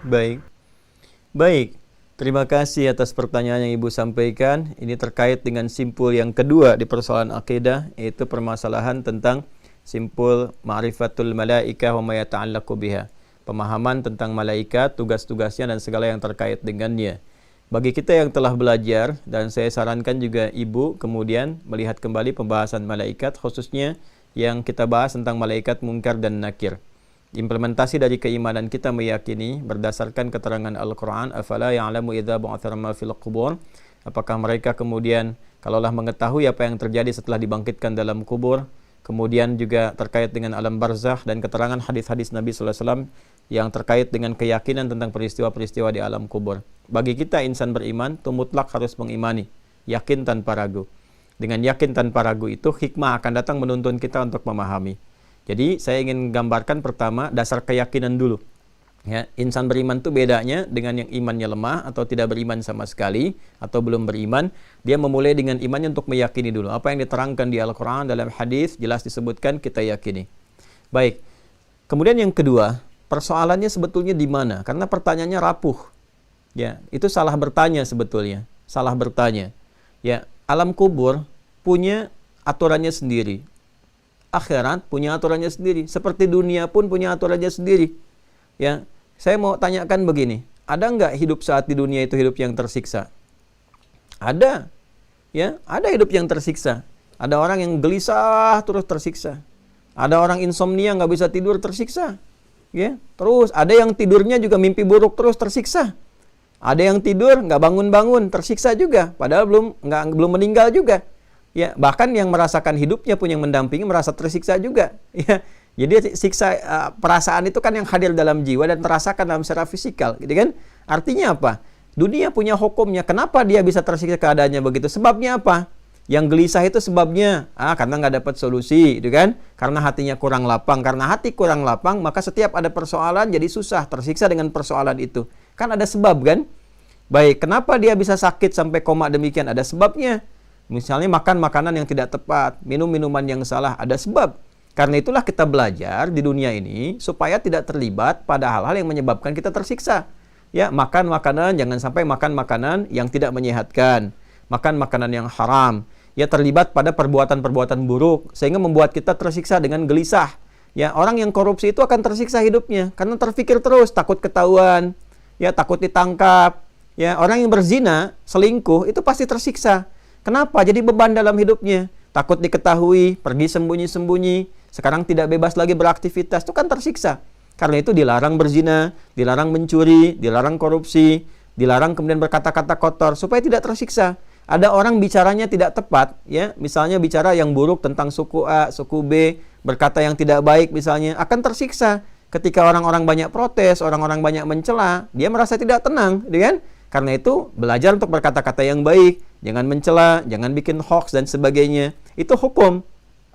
Baik. Baik. Terima kasih atas pertanyaan yang Ibu sampaikan. Ini terkait dengan simpul yang kedua di persoalan akidah, yaitu permasalahan tentang simpul ma'rifatul malaikah wa ma yata'allaqu biha. Pemahaman tentang malaikat, tugas-tugasnya dan segala yang terkait dengannya. Bagi kita yang telah belajar, dan saya sarankan juga Ibu kemudian melihat kembali pembahasan malaikat, khususnya yang kita bahas tentang malaikat munkar dan nakir. Implementasi dari keimanan kita meyakini berdasarkan keterangan Al-Quran, afala ya'lamu idza bu'athira ma fil qubur. Apakah mereka kemudian kalaulah mengetahui apa yang terjadi setelah dibangkitkan dalam kubur, kemudian juga terkait dengan alam barzakh dan keterangan hadis-hadis Nabi sallallahu alaihi wasallam yang terkait dengan keyakinan tentang peristiwa-peristiwa di alam kubur. Bagi kita insan beriman, itu mutlak harus mengimani, yakin tanpa ragu. Dengan yakin tanpa ragu itu hikmah akan datang menuntun kita untuk memahami. Jadi saya ingin gambarkan pertama dasar keyakinan dulu. Ya, insan beriman itu bedanya dengan yang imannya lemah atau tidak beriman sama sekali atau belum beriman. Dia memulai dengan imannya untuk meyakini dulu. Apa yang diterangkan di Al-Quran dalam hadis jelas disebutkan, kita yakini. Baik. Kemudian yang kedua, persoalannya sebetulnya di mana? Karena pertanyaannya rapuh. Ya, itu salah bertanya sebetulnya. Salah bertanya. Ya, alam kubur punya aturannya sendiri. Akhirat punya aturannya sendiri. Seperti dunia pun punya aturannya sendiri. Ya, saya mau tanyakan begini. Ada nggak hidup saat di dunia itu hidup yang tersiksa? Ada. Ya, ada hidup yang tersiksa. Ada orang yang gelisah terus tersiksa. Ada orang insomnia nggak bisa tidur tersiksa. Ya, terus ada yang tidurnya juga mimpi buruk terus tersiksa. Ada yang tidur nggak bangun-bangun tersiksa juga. Padahal belum meninggal juga. Ya, bahkan yang merasakan hidupnya pun yang mendampingi merasa tersiksa juga. Ya, jadi siksa perasaan itu kan yang hadir dalam jiwa dan terasakan dalam secara fisikal, gitu kan? Artinya apa? Dunia punya hukumnya. Kenapa dia bisa tersiksa keadaannya begitu? Sebabnya apa? Yang gelisah itu sebabnya karena nggak dapat solusi, gitu kan? Karena hatinya kurang lapang. Karena hati kurang lapang, maka setiap ada persoalan jadi susah, tersiksa dengan persoalan itu. Kan ada sebab kan? Baik, kenapa dia bisa sakit sampai koma demikian? Ada sebabnya. Misalnya makan makanan yang tidak tepat, minum minuman yang salah, ada sebab. Karena itulah kita belajar di dunia ini supaya tidak terlibat pada hal-hal yang menyebabkan kita tersiksa. Ya, makan makanan, jangan sampai makan makanan yang tidak menyehatkan. Makan makanan yang haram. Ya, terlibat pada perbuatan-perbuatan buruk sehingga membuat kita tersiksa dengan gelisah. Ya, orang yang korupsi itu akan tersiksa hidupnya karena terpikir terus, takut ketahuan, ya, takut ditangkap. Ya, orang yang berzina, selingkuh itu pasti tersiksa. Kenapa? Jadi beban dalam hidupnya. Takut diketahui, pergi sembunyi-sembunyi. Sekarang tidak bebas lagi beraktivitas. Itu kan tersiksa. Karena itu dilarang berzina, dilarang mencuri, dilarang korupsi, dilarang kemudian berkata-kata kotor supaya tidak tersiksa. Ada orang bicaranya tidak tepat, ya, misalnya bicara yang buruk tentang suku A, suku B, berkata yang tidak baik misalnya, akan tersiksa. Ketika orang-orang banyak protes, orang-orang banyak mencela, dia merasa tidak tenang, kan? Karena itu belajar untuk berkata-kata yang baik, jangan mencela, jangan bikin hoax dan sebagainya. Itu hukum.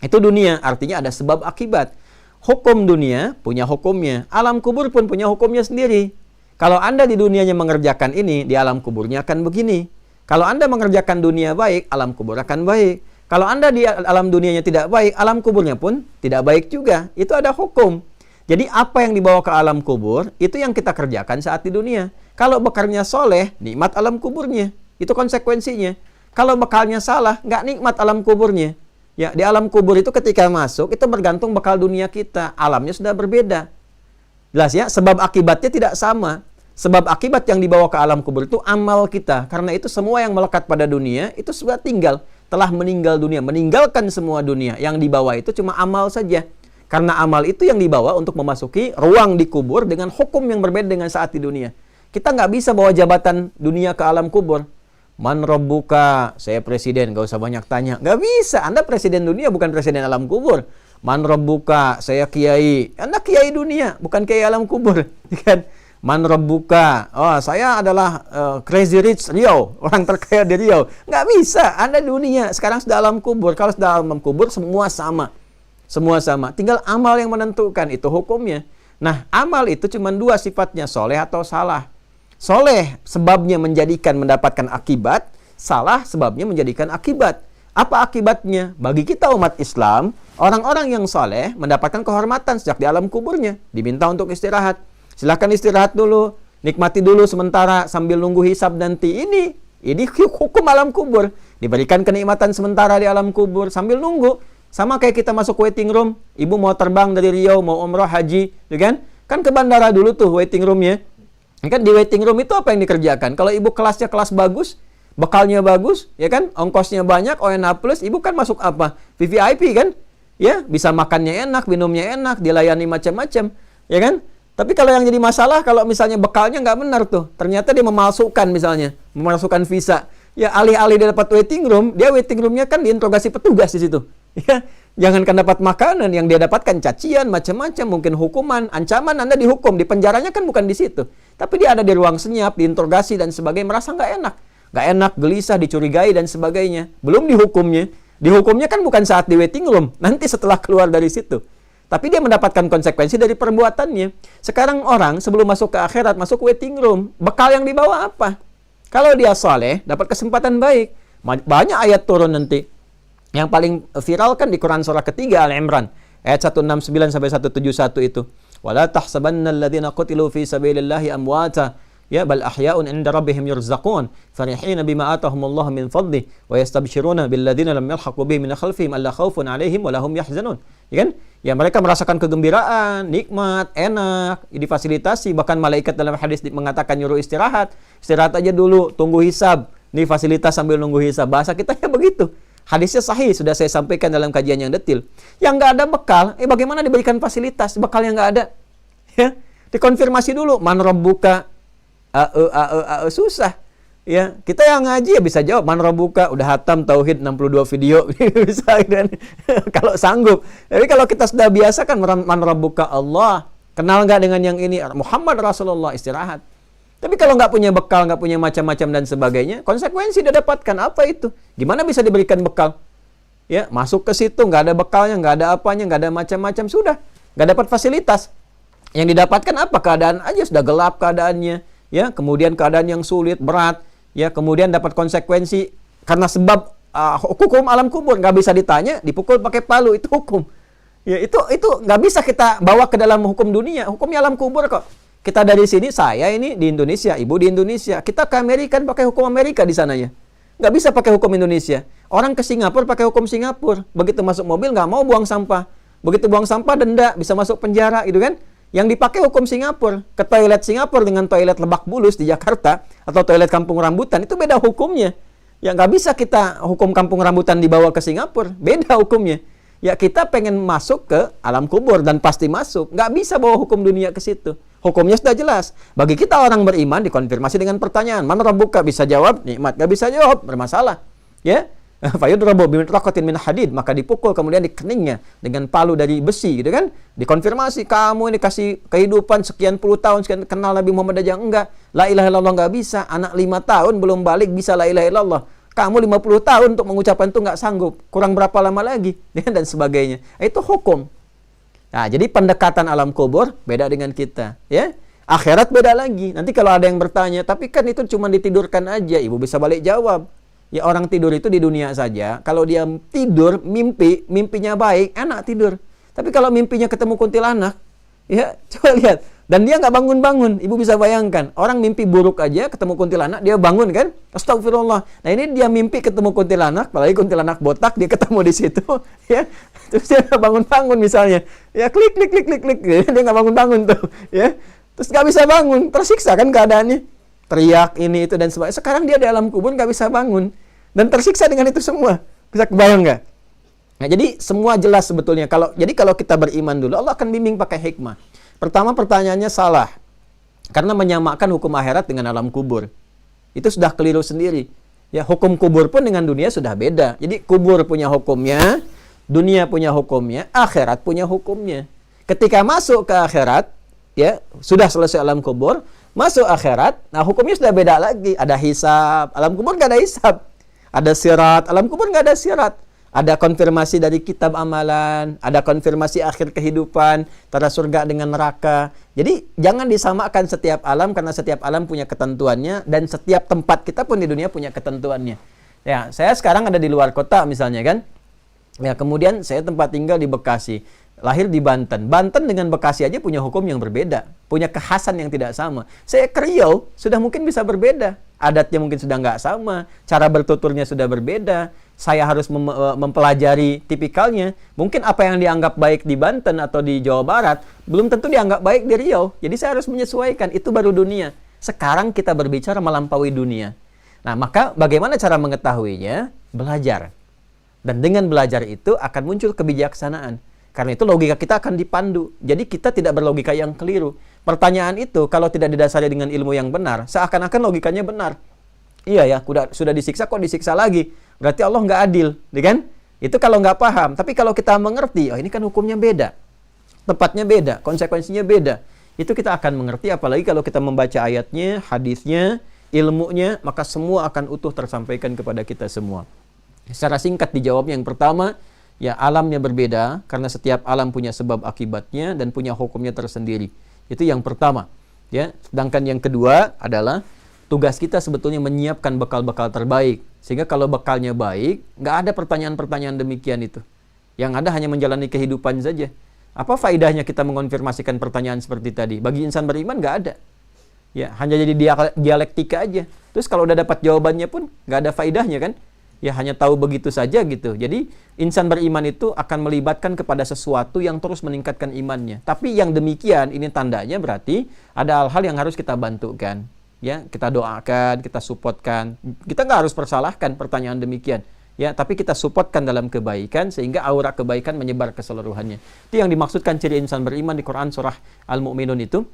Itu dunia, artinya ada sebab akibat. Hukum dunia punya hukumnya, alam kubur pun punya hukumnya sendiri. Kalau Anda di dunianya mengerjakan ini, di alam kuburnya akan begini. Kalau Anda mengerjakan dunia baik, alam kubur akan baik. Kalau Anda di alam dunianya tidak baik, alam kuburnya pun tidak baik juga. Itu ada hukum. Jadi apa yang dibawa ke alam kubur, itu yang kita kerjakan saat di dunia. Kalau bekalnya soleh, nikmat alam kuburnya. Itu konsekuensinya. Kalau bekalnya salah, nggak nikmat alam kuburnya. Ya, di alam kubur itu ketika masuk, itu bergantung bekal dunia kita. Alamnya sudah berbeda. Jelas ya, sebab akibatnya tidak sama. Sebab akibat yang dibawa ke alam kubur itu amal kita. Karena itu semua yang melekat pada dunia, itu sudah tinggal. Telah meninggal dunia, meninggalkan semua dunia. Yang dibawa itu cuma amal saja. Karena amal itu yang dibawa untuk memasuki ruang di kubur dengan hukum yang berbeda dengan saat di dunia. Kita nggak bisa bawa jabatan dunia ke alam kubur. Man rabbuka, saya presiden, nggak usah banyak tanya. Nggak bisa, Anda presiden dunia, bukan presiden alam kubur. Man rabbuka, saya kiai. Anda kiai dunia, bukan kiai alam kubur. Kan? Man rabbuka, oh saya adalah Crazy Rich Riau, orang terkaya di Riau. Nggak bisa, Anda dunia, sekarang sudah alam kubur. Kalau sudah alam kubur, semua sama. Semua sama, tinggal amal yang menentukan, itu hukumnya. Nah, amal itu cuma dua sifatnya, soleh atau salah. Soleh sebabnya menjadikan mendapatkan akibat, salah sebabnya menjadikan akibat. Apa akibatnya? Bagi kita umat Islam, orang-orang yang soleh mendapatkan kehormatan sejak di alam kuburnya. Diminta untuk istirahat. Silahkan istirahat dulu. nikmati dulu sementara sambil nunggu hisab nanti. Ini hukum alam kubur. Diberikan kenikmatan sementara di alam kubur sambil nunggu. Sama kayak kita masuk waiting room, ibu mau terbang dari Riau, mau umrah, haji, gitu kan? Kan ke bandara dulu tuh waiting roomnya. Kan di waiting room itu apa yang dikerjakan? Kalau ibu kelasnya kelas bagus, bekalnya bagus, ya kan? Ongkosnya banyak, ONA plus, ibu kan masuk apa? VVIP kan? Ya, bisa makannya enak, minumnya enak, dilayani macam-macam, ya kan? Tapi kalau yang jadi masalah, kalau misalnya bekalnya nggak benar tuh, ternyata dia memalsukan misalnya, memalsukan visa. Ya, alih-alih dia dapat waiting room, dia waiting roomnya kan diinterogasi petugas di situ. Ya, jangankan dapat makanan, yang dia dapatkan cacian, macam-macam, mungkin hukuman, ancaman Anda dihukum, di penjaranya kan bukan di situ. Tapi dia ada di ruang senyap, diinterogasi dan sebagainya, merasa nggak enak. Nggak enak, gelisah, dicurigai dan sebagainya. Belum dihukumnya. Dihukumnya kan bukan saat di waiting room, nanti setelah keluar dari situ. Tapi dia mendapatkan konsekuensi dari perbuatannya. Sekarang orang sebelum masuk ke akhirat, masuk waiting room, bekal yang dibawa apa? Kalau dia saleh, dapat kesempatan baik. Banyak ayat turun nanti. Yang paling viral kan di Quran surah ketiga Al-Imran. Ayat 169 sampai 171 itu. وَلَا تَحْسَبَنَّ الَّذِينَ قُتِلُوا فِي سَبِيلِ اللَّهِ أَمْوَاتًا ya bal ahya'un 'inda rabbihim yurzaqun farihina bima atahumullahu min fadli wa yastabshiruna bil ladzina lam yalhaqu bihim min khalfihim alla khaufun 'alaihim wa lahum yahzanun. Ya kan? Ya mereka merasakan kegembiraan, nikmat, enak, difasilitasi, bahkan malaikat dalam hadis mengatakan nyuruh istirahat. Istirahat aja dulu, tunggu hisab. Ini fasilitas sambil nunggu hisab. Bahasa kita ya begitu. Hadisnya sahih, sudah saya sampaikan dalam kajian yang detil. Yang nggak ada bekal, bagaimana diberikan fasilitas? Bekal yang nggak ada. Ya, dikonfirmasi dulu, man rabbuka, susah. Ya, kita yang ngaji ya bisa jawab man rabbuka, udah hatam tauhid 62 video bisa kan. Kalau sanggup. Tapi kalau kita sudah biasa kan man rabbuka Allah, kenal nggak dengan yang ini Muhammad Rasulullah, istirahat. Tapi kalau nggak punya bekal, nggak punya macam-macam dan sebagainya, konsekuensi dia dapatkan apa itu? Gimana bisa diberikan bekal? Ya, masuk ke situ nggak ada bekalnya, nggak ada apanya, nggak ada macam-macam, sudah nggak dapat fasilitas. Yang didapatkan apa? Keadaan aja sudah gelap keadaannya. Ya, kemudian keadaan yang sulit, berat, ya, kemudian dapat konsekuensi karena sebab hukum alam kubur, nggak bisa ditanya, dipukul pakai palu, itu hukum. Ya, itu nggak bisa kita bawa ke dalam hukum dunia, hukumnya alam kubur kok. Kita dari sini, saya ini di Indonesia, ibu di Indonesia, kita ke Amerika pakai hukum Amerika di sananya. Nggak bisa pakai hukum Indonesia. Orang ke Singapura pakai hukum Singapura. Begitu masuk mobil nggak mau buang sampah. Begitu buang sampah denda, bisa masuk penjara, gitu kan? Yang dipakai hukum Singapura. Ke toilet Singapura dengan toilet Lebak Bulus di Jakarta atau toilet Kampung Rambutan itu beda hukumnya. Ya nggak bisa kita hukum Kampung Rambutan dibawa ke Singapura, beda hukumnya. Ya kita pengen masuk ke alam kubur dan pasti masuk, nggak bisa bawa hukum dunia ke situ. Hukumnya sudah jelas. Bagi kita orang beriman dikonfirmasi dengan pertanyaan, man rabbuka, bisa jawab nikmat, nggak bisa jawab bermasalah. Ya. Fayudrabu bimitraqatin min hadid, maka dipukul kemudian di keningnya dengan palu dari besi, gitu kan? Dikonfirmasi, kamu ini kasih kehidupan sekian puluh tahun, sekian kenal Nabi Muhammad aja enggak, la ilaha illallah nggak bisa, anak 5 tahun belum balik bisa la ilaha illallah, kamu 50 tahun untuk mengucapkan itu nggak sanggup, kurang berapa lama lagi, dan sebagainya. Itu hukum. Nah, jadi pendekatan alam kubur beda dengan kita, ya. Akhirat beda lagi. Nanti kalau ada yang bertanya, tapi kan itu cuma ditidurkan aja, ibu bisa balik jawab. Ya, orang tidur itu di dunia saja. Kalau dia tidur, mimpinya baik, enak tidur. Tapi kalau mimpinya ketemu kuntilanak, ya coba lihat. Dan dia nggak bangun-bangun. Ibu bisa bayangkan, orang mimpi buruk aja ketemu kuntilanak, dia bangun kan? Astagfirullah. Nah ini dia mimpi ketemu kuntilanak, apalagi kuntilanak botak, dia ketemu di situ, ya. Terus dia nggak bangun-bangun misalnya. Ya klik. Dia nggak bangun-bangun tuh, ya. Terus nggak bisa bangun, tersiksa kan keadaannya. Teriak ini itu dan sebagainya. Sekarang dia di alam kubur nggak bisa bangun dan tersiksa dengan itu semua. Bisa kebayang nggak? Nah, jadi semua jelas sebetulnya. Kalau kita beriman dulu, Allah akan bimbing pakai hikmah. Pertama, pertanyaannya salah karena menyamakan hukum akhirat dengan alam kubur. Itu sudah keliru sendiri. Ya, hukum kubur pun dengan dunia sudah beda. Jadi kubur punya hukumnya, dunia punya hukumnya, akhirat punya hukumnya. Ketika masuk ke akhirat, ya sudah selesai alam kubur, masuk akhirat, nah hukumnya sudah beda lagi. Ada hisab, alam kubur nggak ada hisab. Ada sirat, alam kubur nggak ada sirat. Ada konfirmasi dari kitab amalan, ada konfirmasi akhir kehidupan, antara surga dengan neraka. Jadi jangan disamakan setiap alam, karena setiap alam punya ketentuannya, dan setiap tempat kita pun di dunia punya ketentuannya. Ya, saya sekarang ada di luar kota misalnya kan. Ya, kemudian saya tempat tinggal di Bekasi. lahir di Banten. Banten dengan Bekasi aja punya hukum yang berbeda, punya kekhasan yang tidak sama. Saya ke Riau, sudah mungkin bisa berbeda. Adatnya mungkin sudah nggak sama, cara bertuturnya sudah berbeda. Saya harus mempelajari tipikalnya. Mungkin apa yang dianggap baik di Banten atau di Jawa Barat, belum tentu dianggap baik di Riau. Jadi saya harus menyesuaikan, itu baru dunia. Sekarang kita berbicara melampaui dunia. Nah, maka bagaimana cara mengetahuinya? Belajar. Dan dengan belajar itu akan muncul kebijaksanaan. Karena itu logika kita akan dipandu. Jadi kita tidak berlogika yang keliru. Pertanyaan itu kalau tidak didasari dengan ilmu yang benar, seakan-akan logikanya benar. Iya ya, sudah disiksa kok disiksa lagi. Berarti Allah nggak adil, kan? Itu kalau nggak paham. Tapi kalau kita mengerti, oh ini kan hukumnya beda. Tempatnya beda, konsekuensinya beda. Itu kita akan mengerti, apalagi kalau kita membaca ayatnya, hadisnya, ilmunya, maka semua akan utuh tersampaikan kepada kita semua. Secara singkat dijawabnya, yang pertama, ya alamnya berbeda karena setiap alam punya sebab akibatnya dan punya hukumnya tersendiri. Itu yang pertama, ya. Sedangkan yang kedua adalah tugas kita sebetulnya menyiapkan bekal-bekal terbaik. Sehingga kalau bekalnya baik, nggak ada pertanyaan-pertanyaan demikian itu. Yang ada hanya menjalani kehidupan saja. Apa faedahnya kita mengonfirmasikan pertanyaan seperti tadi? Bagi insan beriman nggak ada. Ya, hanya jadi dialektika aja. Terus kalau udah dapat jawabannya pun nggak ada faedahnya kan? Ya hanya tahu begitu saja gitu. Jadi insan beriman itu akan melibatkan kepada sesuatu yang terus meningkatkan imannya. Tapi yang demikian ini tandanya berarti ada hal-hal yang harus kita bantukan. Ya, kita doakan, kita supportkan. Kita nggak harus persalahkan pertanyaan demikian. Ya, tapi kita supportkan dalam kebaikan sehingga aura kebaikan menyebar keseluruhannya. Itu yang dimaksudkan ciri insan beriman di Quran surah Al-Mu'minun itu.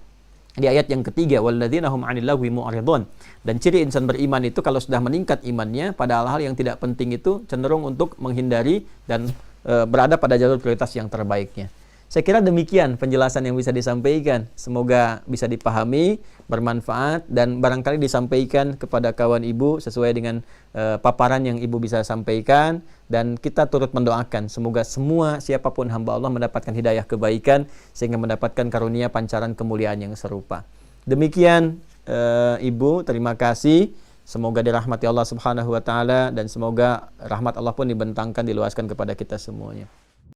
Di ayat yang ketiga, walladzina hum 'anil lagwi mu'ridun. Dan ciri insan beriman itu kalau sudah meningkat imannya pada hal-hal yang tidak penting itu cenderung untuk menghindari dan berada pada jalur prioritas yang terbaiknya. Saya kira demikian penjelasan yang bisa disampaikan. Semoga bisa dipahami, bermanfaat dan barangkali disampaikan kepada kawan ibu sesuai dengan paparan yang ibu bisa sampaikan, dan kita turut mendoakan semoga semua siapapun hamba Allah mendapatkan hidayah kebaikan sehingga mendapatkan karunia pancaran kemuliaan yang serupa. Demikian ibu, terima kasih. Semoga dirahmati Allah Subhanahu wa taala dan semoga rahmat Allah pun dibentangkan, diluaskan kepada kita semuanya.